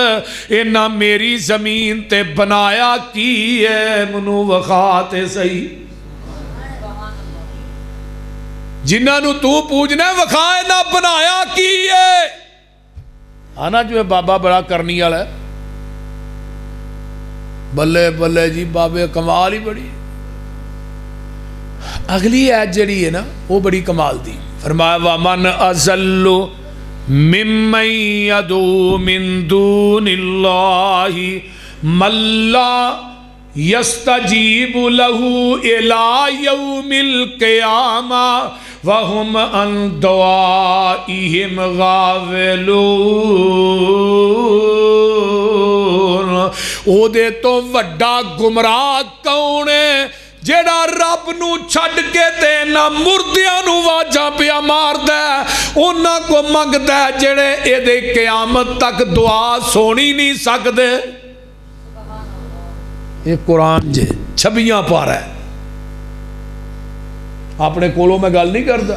انہاں میری زمین تے بنایا کی ہے، منو وخا تے سہی۔ جنہ نو تو پوجنا ہے وخائے نہ بنایا کی ہے۔ آنا جو ہے بابا بڑا کرنی والا ہے، بلے بلے جی بابے کمال ہی بڑی۔ اگلی آیت جڑی ہے نا وہ بڑی کمال دی، فرمایا وَمَنْ أَضَلُّ مِمَّن يَدْعُو مِن دُونِ اللَّهِ مَن لَّا يَسْتَجِيبُ لَهُ إِلَى يَوْمِ الْقِيَامَةِ وَهُمْ عَن دُعَائِهِمْ غَافِلُونَ۔ او دے تو وڈا گمراہ کون ہے جیڑا رب نو چھڑ کے تے نہ مردیاں نو واجہ پیا مار دے، انہاں کو منگ دے جیڑے اے دے قیامت تک دعا سونی نہیں سکدے۔ یہ قرآن جے چھبیاں پا رہا ہے، اپنے کولوں میں گل نہیں کرتا،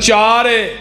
4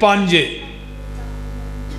5।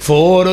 4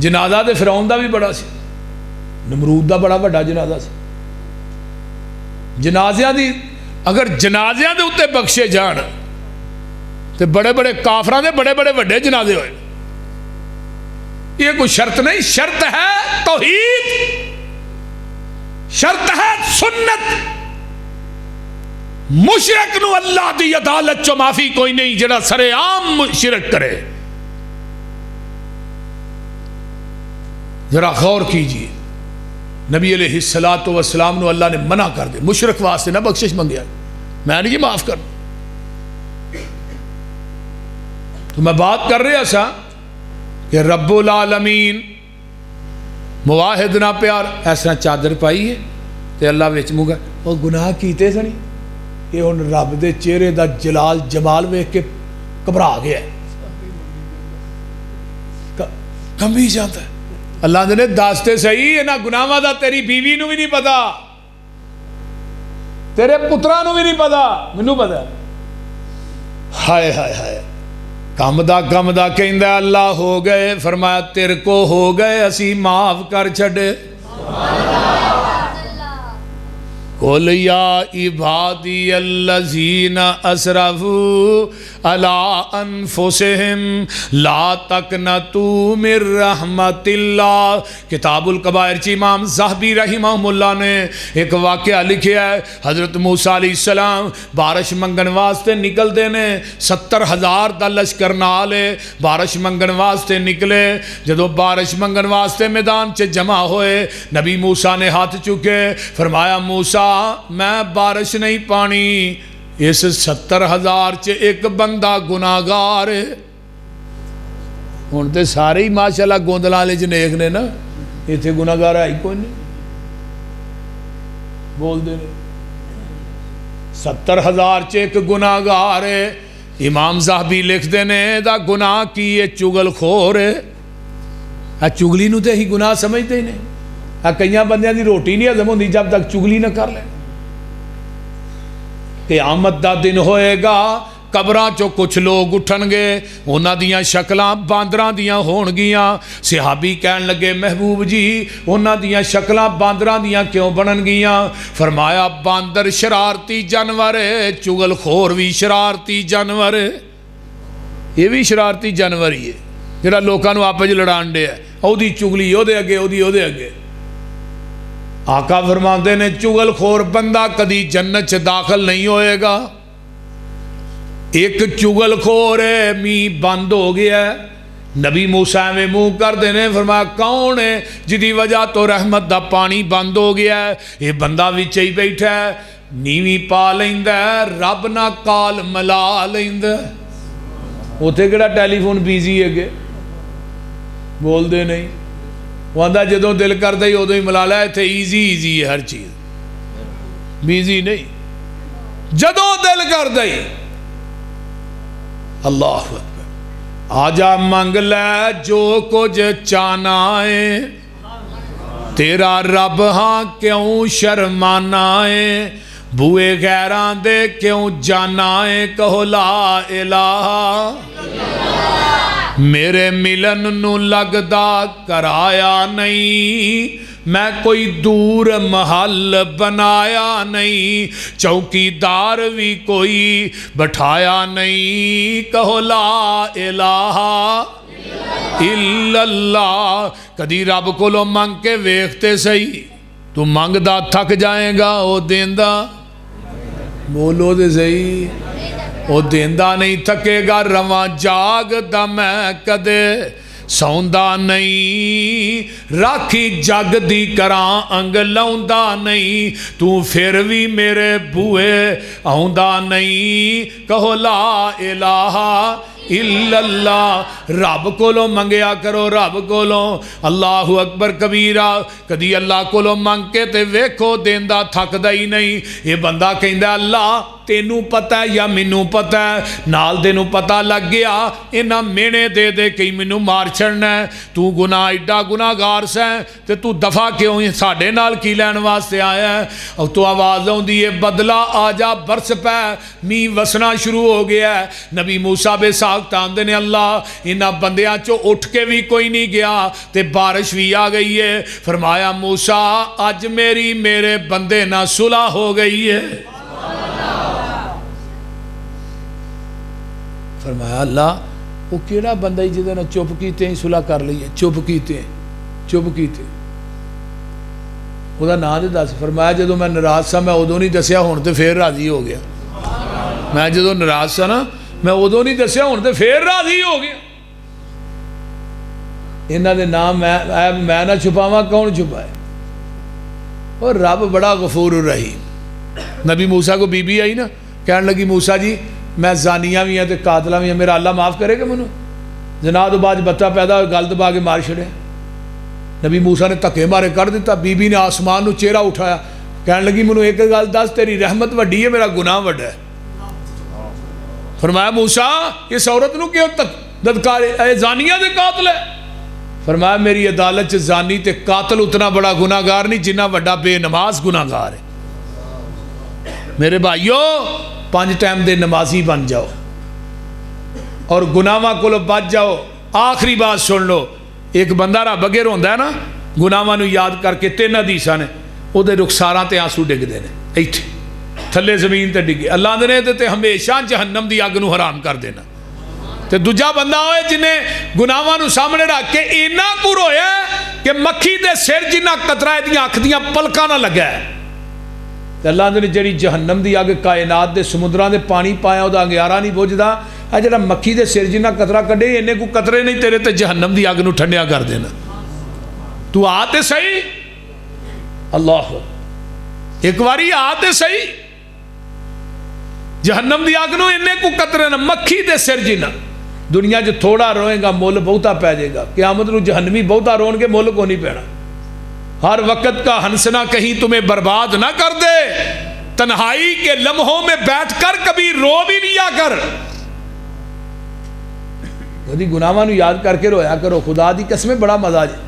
جنازہ تے فرعون دا بھی بڑا سی، نمرود دا بڑا بڑا جنازہ سی۔ جنازیاں دی اگر جنازیاں دے اتے بخشے جان تے بڑے بڑے کافراں دے بڑے بڑے وڈے جنازے ہوئے۔ یہ کوئی شرط نہیں، شرط ہے توحید، شرط ہے سنت۔ مشرک نو اللہ دی عدالت چو معافی کوئی نہیں جڑا سرے عام شرک کرے۔ ذرا غور کیجئے، نبی علیہ السلام نو اللہ نے منع کر دے، مشرک واسطے نہ بخشش منگیا، میں نہیں جی معاف کر۔ تو میں بات کر رہا سا کہ رب العالمین مواحد نہ پیار اس طرح چادر پائی ہے تے اللہ وچ منگا وہ گناہ کیتے سنی، یہ ہن رب دے چہرے دا جلال جمال ویکھ کے گھبرا گیا ہے، کمبی جاتا ہے۔ اللہ نے داستے صحیح انہاں گناہاں دا تیری بیوی نو بھی نہیں پتا، تیرے پتراں نو بھی نہیں پتا، مینوں پتا۔ ہائے ہائے ہائے، کم دا کہندا اللہ ہو گئے، فرمایا تیرے کو ہو گئے اسی معاف کر چھڑے۔ قل یا عبادی الذین اسرفوا علی انفسہم لا تقنطوا من رحمت اللہ۔ کتاب الکبائر چی امام زاہبی رحمہ اللہ نے ایک واقعہ لکھیا ہے، حضرت موسیٰ علیہ السلام بارش منگن واسطے نکل دینے، 70,000 دا لشکر نالے بارش منگن واسطے نکلے۔ جدو بارش منگن واسطے میدان چے جمع ہوئے، نبی موسیٰ نے ہاتھ چکے، فرمایا موسیٰ میں بارش نہیں پانی، اس 70,000 چے ایک بندہ گناہگار ہے۔ ہن تے سارے ہی ماشاءاللہ گوندلاں والے جنیک نے نا، ایتھے گناہگار ہے ہی کوئی نہیں، بول دے نے 70,000 چے ایک گناہگار ہے۔ امام زاہبی لکھ دینے دا گناہ کی یہ چگل خور ہے، چگلی نو تے ہی گناہ سمجھتے ہی نہیں۔ کئیاں بندیاں دی روٹی نہیں ہضم ہوندی جب تک چگلی نہ کر لیں۔ قیامت دا دن ہوئے گا، قبراں چو کچھ لوگ اٹھن گے، انہاں دیاں شکلاں باندراں دیاں ہون گیاں۔ صحابی کہن لگے محبوب جی انہاں دیاں شکلاں باندراں دیاں کیوں بنن گیاں؟ فرمایا باندر شرارتی جانور ہے، چگل خور بھی شرارتی جانور ہے، یہ بھی شرارتی جانور ہی ہے جڑا لوکاں نو آپس لڑان دے ہے، او دی چگلی او دے اگے، او دے اگے۔ آقا فرماندے نے چگل خور بندہ کدی جنت سے داخل نہیں ہوئے گا۔ ایک چگل خور ہے، می بند ہو گیا ہے، نبی موسیٰ میں منہ کر دینے، فرمایا کون ہے جدی وجہ تو رحمت دا پانی بند ہو گیا ہے؟ یہ بندہ وچ ہی بیٹھا ہے، نیوی پا لیندہ ہے، رب نہ کال ملا لیندہ ہے۔ اوتھے کیڑا ٹیلی فون بیزی ہے گے، بول دے نہیں، وہ آندھا جدوں دل کر دے ادو ہی ملا لیا، تھے ایزی ہے ہر چیز، بیزی نہیں، جدوں دل کر دے اللہ اکبر آجا منگ لے جو کچھ چانا ہے، تیرا رب ہاں کیوں شرمانا ہے، بوئے غیران دے کیوں جانا ہے، کہو لا الہ میرے ملن نو لگدا کرایا نہیں، میں کوئی دور محل بنایا نہیں، چوکی دار بھی کوئی بٹھایا نہیں، کہو لا الہ الا اللہ۔ کدی رب کو لو منگ کے ویکھتے سہی، تو منگ دا تھک جائے گا، او دیندہ بولو دے سہی، او دیندہ نہیں تھکے گا، رواں جاگ دا میں کدے سوندا نہیں، راکھی جگ دی کراں انگ لاؤندا نہیں، تو پھر بھی میرے بوئے آؤندا نہیں، کہو لا الہ الا اللہ۔ رب کو لو منگیا کرو، رب کو لو، اللہ اکبر کبیرہ۔ کدی اللہ کو لو منگ کے تے ویکھو دیندہ تھک دا ہی نہیں۔ یہ بندہ کہندہ اللہ تینوں پتہ ہے یا مینوں پتہ ہے، نال دے نوں پتہ لگ گیا انہاں مینے دے دے کئی مینوں مار چھڑنا ہے، تو گناہ ایڈا گناہگار سے تے تو دفع کیوں ساڈے نال کی لین واسطے آیا ہے؟ اور تو آواز ہوندی ہے بدلہ آ جا برس پہ، می وسنا شروع ہو گیا ہے۔ نبی موسیٰ بے صاحب پاک تاندے نے اللہ انہاں بندیاں چو اٹھ کے بھی کوئی نہیں گیا تے بارش بھی آ گئی ہے. فرمایا موسیٰ اج میرے بندے نہ صلح ہو گئی ہے. فرمایا اللہ وہ کیڑا بندہ ہی جدے نہ چپ کیتے ہیں صلح کر لی ہے. چپ کیتے وہ دا نام دے دس. فرمایا جدو میں ناراض سا میں ادو نہیں دسیا ہون تے پھر راضی ہو گیا. میں جدو ناراض سا نا میں ادو نہیں دسیا ہون تے پھر راضی ہو گیا. انہاں دے نام میں نہ چھپاواں کون چھپائے. اور رب بڑا غفور الرحیم. نبی موسیٰ کو بی بی آئی نا کہنے لگی موسیٰ جی میں زانیاں بھی ہیں تے قاتلاں بھی ہیں میرا اللہ معاف کرے گا منو. جناب تو بعد بچہ پیدا ہوئے گل دبا کے مار چھڑے. نبی موسیٰ نے تکے مارے کر دیتا. بی بی نے آسمان نو چہرہ اٹھایا کہنے لگی منو ایک گل دس تیری رحمت وڈی ہے میرا گناہ وڈا ہے. فرمایا موسیٰ اس عورت نو کیوں ددکارے اے زانیہ دے قاتل ہے. فرمایا میری عدالت چ زانی تے قاتل اتنا بڑا گناہگار نہیں جنہ وڈا بے نماز گناہگار ہے. میرے بھائیو 5 ٹائم دے نمازی بن جاؤ اور گناہاں کولو بچ جاؤ. آخری بات سن لو. ایک بندہ رب اگے روندا ہے نا گناہاں نو یاد کر کے 3 حدیثاں نے او دے رخساراں تے آنسو ڈگدے نے ایتھے تھلے زمین تے ڈگے. اللہ دے نے تے ہمیشہ جہنم دی اگ نو حرام کر دینا. تے دوجا بندہ ہوئے جنہیں گناہاں نو سامنے رکھ کے اینا کو رویا کہ مکھی دے سر جنہ قطرہ دیاں اکھ دیاں پلکاں نہ لگا ہے. تے اللہ نے جڑی جہنم دی اگ کائنات دے سمندراں دے پانی پایا او دا انگیارا نہیں بجھدا. اے جڑا مکھی دے سر جنہ قطرہ کڈے اینے کو قطرے نہیں تیرے تے جہنم دی اگ نو ٹھنڈیا کر دینا. تو آتے صحیح اللہ ایک واری آتے صحیح جہنم دی اگ نو اینے کو قطرے نہ مکھی دے سر جنہ. دنیا جو تھوڑا روئے گا مول بہتا پہ جائے گا. قیامت نو جہنمی بہتا رون کے مول کو نہیں پینا. ہر وقت کا ہنسنا کہیں تمہیں برباد نہ کر دے. تنہائی کے لمحوں میں بیٹھ کر کبھی رو بھی لیا کر. کدی گناہاں نو یاد کر کے رویا کرو. خدا دی قسمیں بڑا مزہ جائے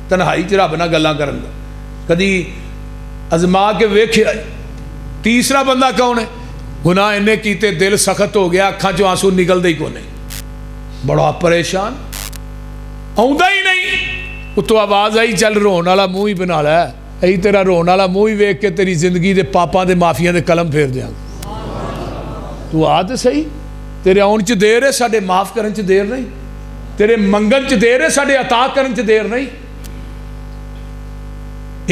تنہائی چ رب نہ گلاں کرن دا. کدی ازما کے ویکھیا. تیسرا بندہ کون ہے گناہ انہیں کیتے دل سخت ہو گیا اکھاں چوں آنسو نکل دے کو نہیں بڑا پریشان آؤندا ہی نہیں. اتو آواز آئی چل رون والا منہ ہی بنا لے. ائی تیرا رون والا منہ ہی ویکھ کے تیری زندگی دے پاپاں دے مافیاں دے قلم پھیر دیاں. تو آ تے صحیح تیرے آن چ دیر ہے ساڈے معاف کرن چ دیر نہیں. تیرے منگن چ دیر ہے ساڈے عطا کرن چ دیر نہیں.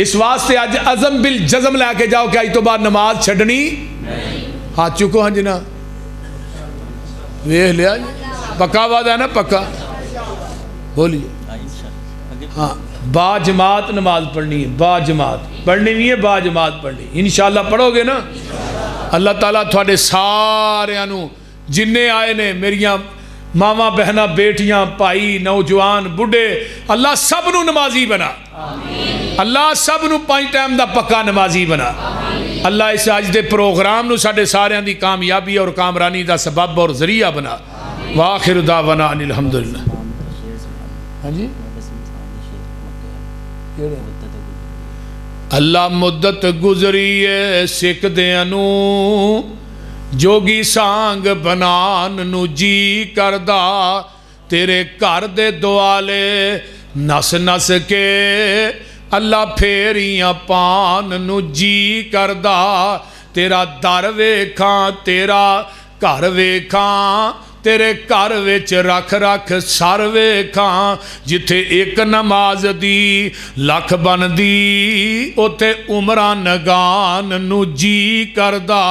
اس واسطے اج عزم بالجزم لے کے جاؤ کہ اج تو بعد نماز چھڈنی نہیں. ہاتھ چکو ہاں جنا ویکھ لیا پکا وعدہ ہے نا پکا بولیے. ہاں با جماعت نماز پڑھنی ہے. با جماعت پڑھنی نہیں ہے با جماعت پڑھنی. انشاءاللہ پڑھو گے نا اللہ تعالیٰ تھوڑے سارے نو جننے آئے نے میریاں ماما بہنا بیٹیاں بھائی نوجوان بڑھے اللہ سب نو نمازی بنا. اللہ سب نو 5 ٹائم دا پکا نمازی بنا. اللہ اس اج دے پروگرام نو ساڈے ساریاں دی کامیابی اور کامرانی دا سبب اور ذریعہ بنا. واخر دعوانا ان الحمدللہ. ہاں جی اللہ مدت گزری ہے سکھ دیاں نو جوگی سانگ بنان نو جی کردا. تیرے گھر دے دوالے نس نس کے اللہ پھیریاں پان نو جی کردا. تیرا در ویکھاں تیرا گھر ویکھاں تیرے گھر وچ رکھ رکھ سر ویکھاں. جتھے ایک نماز دی لکھ بن دی اوتھے عمراں نگان نو جی کردا.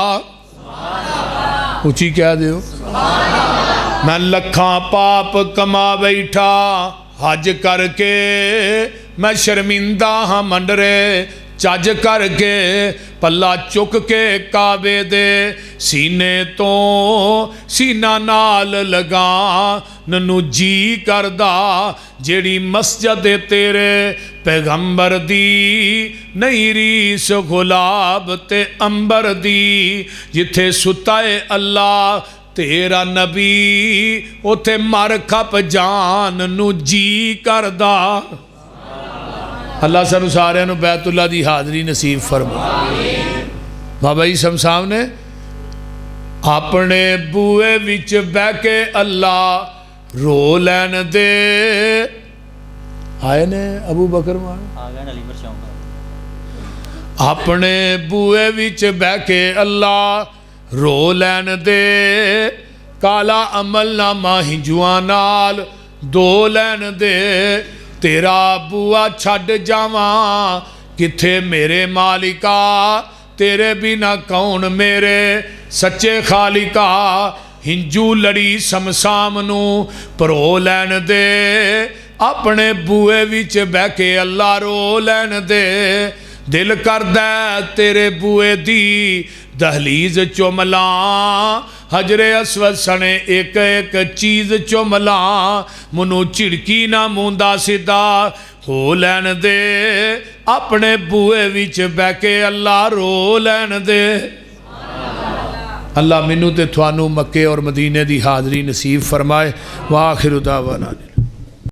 اچھی کہہ دیو میں لکھاں پاپ کما بیٹھا حج کر کے میں شرمندہ ہاں منڈرے چج کر کے پلا چک کے کعبے دے سینے تو سینہ نال لگا ننو جی کردا. جیڑی مسجد تیرے پیغمبر دی نہیں ریس غلاب تے امبر دی. جتھے ستائے اللہ تیرا نبی اوتھے مر کھپ جان نو جی کردا. اللہ سانو سارے نو بیت اللہ دی حاضری نصیب فرما. بابا جی سم صاحب نے اپنے بوئے وچ بہ کے اللہ رو لین دے. آئے نے ابو بکر مان اپنے بوئے وچ بہ کے اللہ رو لین دے. کالا عمل نامہ ہنجواں نال دو لین دے. تیرا بوا چھڈ جاواں کتھے میرے مالکا, تیرے بنا کون میرے سچے خالقا. ہنجو لڑی سمسام نو پرو لین دے. اپنے بوئے وچ بہ کے اللہ رو لین دے. دل کردہ تیرے بوئے دی دہلیز چملاں. حجر اسود سنے ایک ایک چیز چملاں. منو چڑکی نہ موندا سدھا ہو لین دے. اپنے بوئے وچ بہ کے اللہ رو لین دے. اللہ منو تے تھوانو مکے اور مدینے دی حاضری نصیب فرمائے. وآخر دعوانا